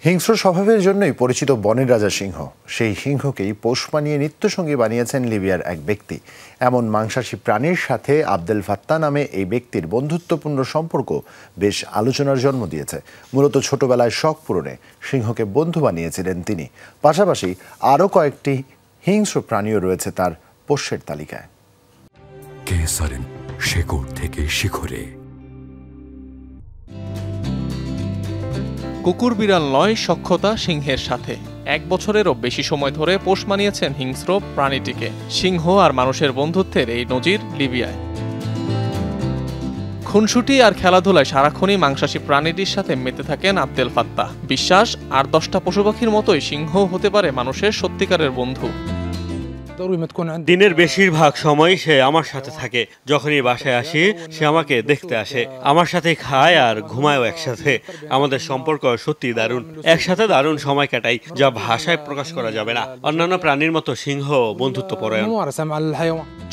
হিংস্র স্বভাবের জন্যই পরিচিত বনের রাজা সিংহ। সেই সিংহকেই পোষ মানিয়ে নিত্যসঙ্গী বানিয়েছেন লিবিয়ার এক ব্যক্তি। এমন মাংসাশী প্রাণীর সাথে আবদেল ফাত্তা নামে এই ব্যক্তির বন্ধুত্বপূর্ণ সম্পর্ক বেশ আলোচনার জন্ম দিয়েছে। মূলত ছোটবেলায় শখ পূরণে সিংহকে বন্ধু বানিয়েছিলেন তিনি। পাশাপাশি আরও কয়েকটি হিংস্র প্রাণীও রয়েছে তার পোষ্যের তালিকায়। শেকড় থেকে শিখরে। কুকুর বিড়াল নয়, সখ্যতা সিংহের সাথে 1 বছরেরও বেশি সময় ধরে পোষ মানিয়েছেন হিংস্র প্রাণীটিকে। সিংহ আর মানুষের বন্ধুত্বের এই নজির লিবিয়ায়। খুনসুটি আর খেলাধুলায় সারাক্ষণই মাংসাশী প্রাণীটির সাথে মেতে থাকেন আবদেল ফাত্তা। বিশ্বাস, আর 10টা পশুপাখির মতোই সিংহ হতে পারে মানুষের সত্যিকারের বন্ধু। দিনের বেশিরভাগ সময় সে আমার সাথে থাকে। যখনই বাসায় আসি সে আমাকে দেখতে আসে, আমার সাথে খায় আর ঘুমায়ও একসাথে। আমাদের সম্পর্ক সত্যি দারুণ। একসাথে দারুণ সময় কাটাই, যা ভাষায় প্রকাশ করা যাবে না। অন্যান্য প্রাণীর মতো সিংহ বন্ধুত্বপরায়ণ।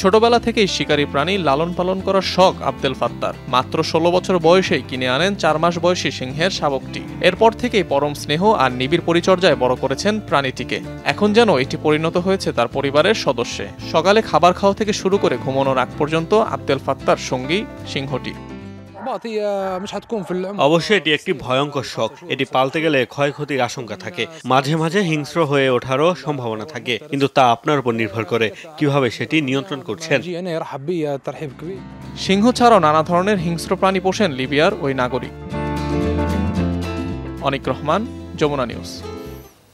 ছোটবেলা থেকেই শিকারী প্রাণী লালন পালন করার শখ আবদেল ফাত্তার। মাত্র 16 বছর বয়সেই কিনে আনেন 4 মাস বয়সী সিংহের শাবকটি। এরপর থেকেই পরম স্নেহ আর নিবিড় পরিচর্যায় বড় করেছেন প্রাণীটিকে। এখন যেন এটি পরিণত হয়েছে তার পরিবারের সদস্যে। সকালে খাবার খাওয়া থেকে শুরু করে ঘুমানোর আগ পর্যন্ত আবদেল ফাত্তার সঙ্গী সিংহটি। অবশ্যই এটি একটি ভয়ঙ্কর শখ। এটি পালতে গেলে ক্ষয়ক্ষতির আশঙ্কা থাকে, মাঝে মাঝে হিংস্র হয়ে ওঠারও সম্ভাবনা থাকে। কিন্তু তা আপনার উপর নির্ভর করে কিভাবে সেটি নিয়ন্ত্রণ করছেন। সিংহ ছাড়াও নানা ধরনের হিংস্র প্রাণী পোষেন লিবিয়ার ওই নাগরিক। অনিক রহমান, যমুনা নিউজ।